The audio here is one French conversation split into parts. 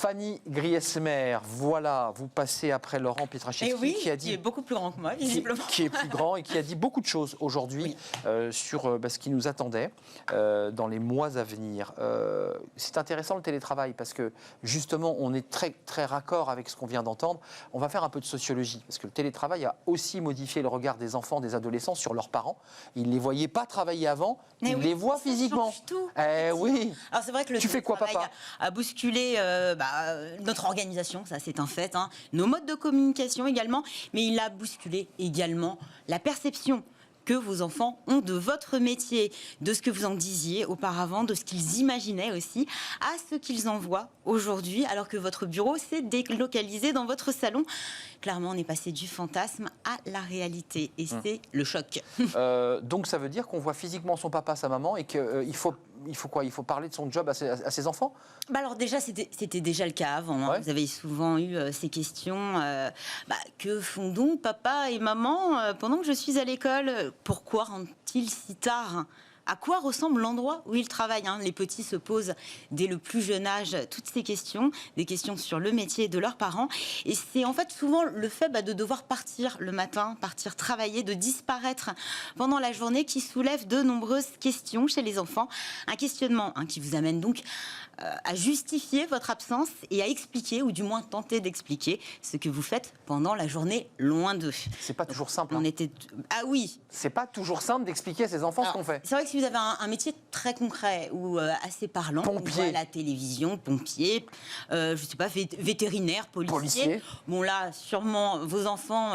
Fanny Griesmer, voilà, vous passez après Laurent Pietraszewski qui a dit... qui est beaucoup plus grand que moi, visiblement. Qui est plus grand et qui a dit beaucoup de choses aujourd'hui sur ce qui nous attendait dans les mois à venir. C'est intéressant le télétravail parce que justement, on est très, très raccord avec ce qu'on vient d'entendre. On va faire un peu de sociologie parce que le télétravail a aussi modifié le regard des enfants, des adolescents sur leurs parents. Ils ne les voyaient pas travailler avant, ils les voient physiquement. Tout. Oui. Alors c'est vrai que le Tu fais quoi, papa ? a bousculé notre organisation, ça c'est un fait, hein. Nos modes de communication également, mais il a bousculé également la perception que vos enfants ont de votre métier, de ce que vous en disiez auparavant, de ce qu'ils imaginaient aussi, à ce qu'ils en voient aujourd'hui, alors que votre bureau s'est délocalisé dans votre salon. Clairement, on est passé du fantasme à la réalité, et c'est le choc. Donc ça veut dire qu'on voit physiquement son papa, sa maman, et qu'il faut quoi ? Il faut parler de son job à ses enfants ? Alors déjà, c'était déjà le cas avant. Hein. Ouais. Vous avez souvent eu ces questions. Que font donc papa et maman pendant que je suis à l'école ? Pourquoi rentrent-ils si tard ? À quoi ressemble l'endroit où ils travaillent, hein ? Les petits se posent dès le plus jeune âge toutes ces questions, des questions sur le métier de leurs parents. Et c'est en fait souvent le fait de devoir partir le matin, partir travailler, de disparaître pendant la journée qui soulève de nombreuses questions chez les enfants. Un questionnement qui vous amène donc à justifier votre absence et à expliquer, ou du moins tenter d'expliquer, ce que vous faites pendant la journée loin d'eux. C'est pas toujours simple. Ah oui. C'est pas toujours simple d'expliquer à ses enfants ce qu'on fait. C'est vrai que si vous avez un métier très concret ou assez parlant, pompier, à la télévision, pompier, je sais pas, vétérinaire, policier. Bon là, sûrement vos enfants.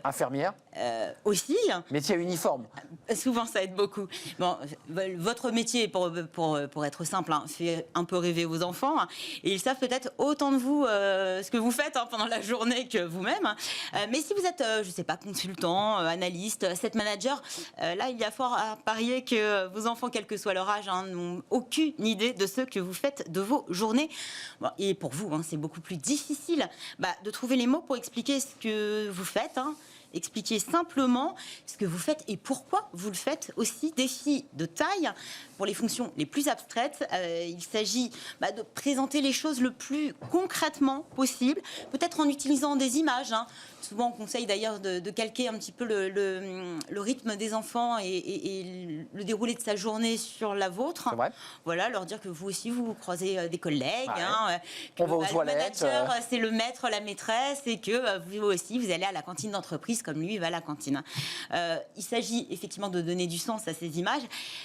Infirmière. Aussi. Métier uniforme. Souvent, ça aide beaucoup. Bon, votre métier, pour être simple, fait un peu rêver vos enfants, et ils savent peut-être autant de vous ce que vous faites pendant la journée que vous-même. Mais si vous êtes, je sais pas, consultant, analyste, asset manager, là, il y a fort à parier que vos enfants, quel que soit leur âge, n'ont aucune idée de ce que vous faites de vos journées. Bon, et pour vous, c'est beaucoup plus difficile de trouver les mots pour expliquer ce que vous faites. Expliquer simplement ce que vous faites et pourquoi vous le faites. Aussi, défi de taille pour les fonctions les plus abstraites. Il s'agit de présenter les choses le plus concrètement possible, peut-être en utilisant des images. Souvent, on conseille d'ailleurs de calquer un petit peu le rythme des enfants et le déroulé de sa journée sur la vôtre. C'est vrai. Voilà, leur dire que vous aussi, vous croisez des collègues. Que, on va aux toilettes. Le manager, c'est le maître, la maîtresse, et que vous aussi, vous allez à la cantine d'entreprise comme lui va à la cantine. Il s'agit effectivement de donner du sens à ces images.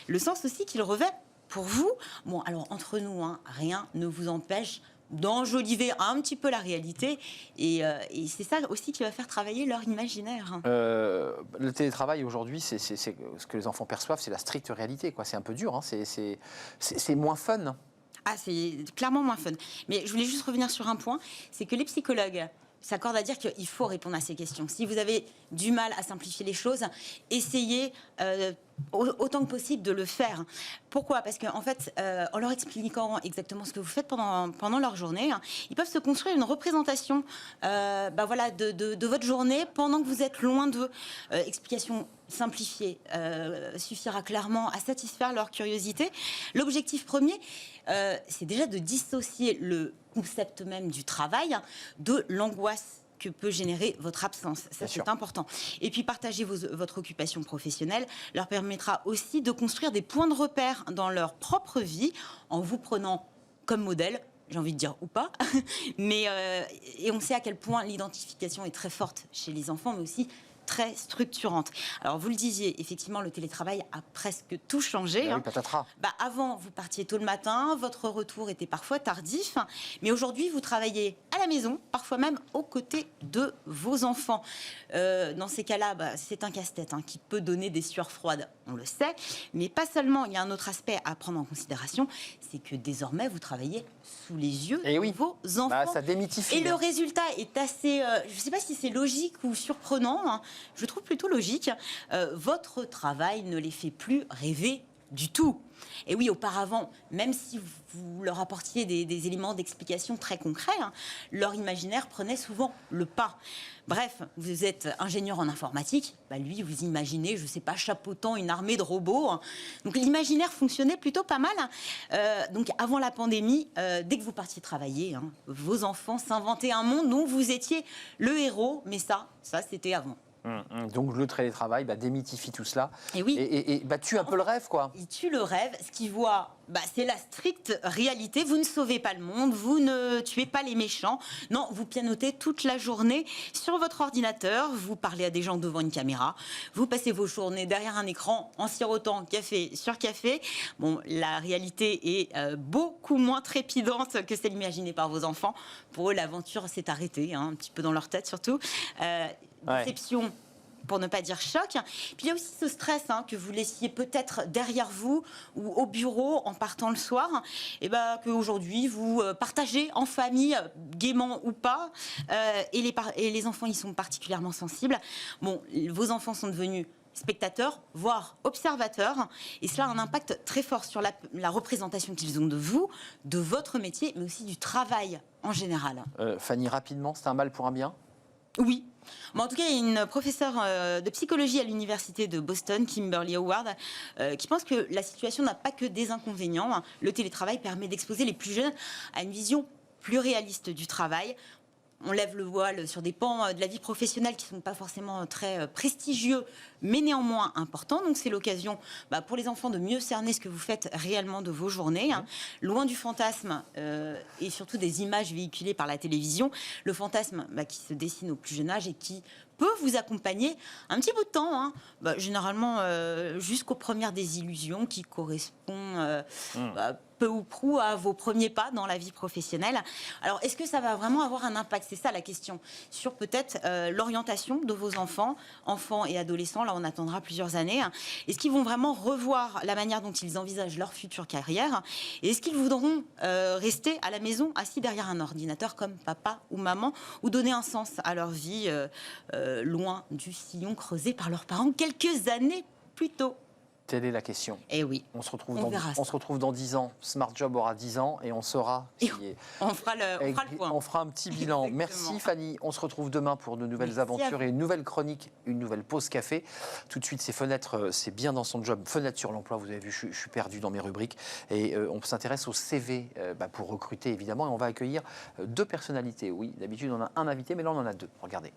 Le sens aussi qu'il revêt pour vous. Bon, alors, entre nous, rien ne vous empêche d'enjoliver un petit peu la réalité, et c'est ça aussi qui va faire travailler leur imaginaire. Le télétravail aujourd'hui, c'est ce que les enfants perçoivent, c'est la stricte réalité, quoi. C'est un peu dur, c'est moins fun. Ah, c'est clairement moins fun. Mais je voulais juste revenir sur un point, c'est que les psychologues s'accordent à dire qu'il faut répondre à ces questions. Si vous avez du mal à simplifier les choses, essayez autant que possible de le faire. Pourquoi ? Parce qu'en fait, en leur expliquant exactement ce que vous faites pendant leur journée, ils peuvent se construire une représentation de votre journée pendant que vous êtes loin d'eux. Explication simplifiée suffira clairement à satisfaire leur curiosité. L'objectif premier, c'est déjà de dissocier le concept même du travail de l'angoisse que peut générer votre absence. Ça, c'est important. Et puis, partager votre occupation professionnelle leur permettra aussi de construire des points de repère dans leur propre vie en vous prenant comme modèle, j'ai envie de dire ou pas, mais et on sait à quel point l'identification est très forte chez les enfants, mais aussi très structurante. Alors, vous le disiez, effectivement, le télétravail a presque tout changé. Oui, patatras. Avant, vous partiez tôt le matin, votre retour était parfois tardif, mais aujourd'hui, vous travaillez à la maison, parfois même aux côtés de vos enfants. Dans ces cas-là, c'est un casse-tête qui peut donner des sueurs froides, on le sait, mais pas seulement. Il y a un autre aspect à prendre en considération, c'est que désormais, vous travaillez sous les yeux de vos enfants. Ça démythifie. Et le résultat est assez, je ne sais pas si c'est logique ou surprenant, je trouve plutôt logique. Votre travail ne les fait plus rêver du tout. Et oui, auparavant, même si vous leur apportiez des éléments d'explication très concrets, hein, leur imaginaire prenait souvent le pas. Bref, vous êtes ingénieur en informatique, bah lui, vous imaginez, je ne sais pas, chapeautant une armée de robots. Hein. Donc l'imaginaire fonctionnait plutôt pas mal. Donc avant la pandémie, dès que vous partiez travailler, hein, vos enfants s'inventaient un monde dont vous étiez le héros, mais ça c'était avant. Donc le télétravail démythifie tout cela Et oui. et tue un peu le rêve, quoi. Il tue le rêve. Ce qu'il voit, c'est la stricte réalité. Vous ne sauvez pas le monde, vous ne tuez pas les méchants. Non, vous pianotez toute la journée sur votre ordinateur, vous parlez à des gens devant une caméra, vous passez vos journées derrière un écran en sirotant café sur café. Bon, la réalité est beaucoup moins trépidante que celle imaginée par vos enfants. Pour eux, l'aventure s'est arrêtée, hein, un petit peu dans leur tête surtout. Déception, pour ne pas dire choc. Puis il y a aussi ce stress que vous laissiez peut-être derrière vous ou au bureau en partant le soir, et qu'aujourd'hui vous partagez en famille, gaiement ou pas, et les enfants y sont particulièrement sensibles. Bon, vos enfants sont devenus spectateurs, voire observateurs, et cela a un impact très fort sur la représentation qu'ils ont de vous, de votre métier, mais aussi du travail en général. Fanny, rapidement, c'est un mal pour un bien ? Oui. En tout cas, il y a une professeure de psychologie à l'université de Boston, Kimberly Howard, qui pense que la situation n'a pas que des inconvénients. Le télétravail permet d'exposer les plus jeunes à une vision plus réaliste du travail. On lève le voile sur des pans de la vie professionnelle qui ne sont pas forcément très prestigieux, mais néanmoins importants. Donc c'est l'occasion pour les enfants de mieux cerner ce que vous faites réellement de vos journées. Hein. Loin du fantasme et surtout des images véhiculées par la télévision, le fantasme qui se dessine au plus jeune âge et qui peut vous accompagner un petit bout de temps, hein. Généralement jusqu'aux premières désillusions qui correspondent peu ou prou à vos premiers pas dans la vie professionnelle. Alors, est-ce que ça va vraiment avoir un impact ? C'est ça la question. Sur peut-être l'orientation de vos enfants et adolescents. Là, on attendra plusieurs années. Hein. Est-ce qu'ils vont vraiment revoir la manière dont ils envisagent leur future carrière ? Et est-ce qu'ils voudront rester à la maison, assis derrière un ordinateur comme papa ou maman, ou donner un sens à leur vie loin du sillon creusé par leurs parents quelques années plus tôt ? Telle est la question. Eh oui. On se retrouve dans 10 ans. Smart Job aura 10 ans et on saura. On fera le point. On fera un petit bilan. Merci Fanny. On se retrouve demain pour de nouvelles aventures et une nouvelle chronique, une nouvelle pause café. Tout de suite, ces fenêtres, c'est bien dans son job. Fenêtre sur l'emploi, vous avez vu, je suis perdu dans mes rubriques. Et on s'intéresse au CV pour recruter évidemment. Et on va accueillir 2 personnalités. Oui, d'habitude on a un invité, mais là on en a 2. Regardez.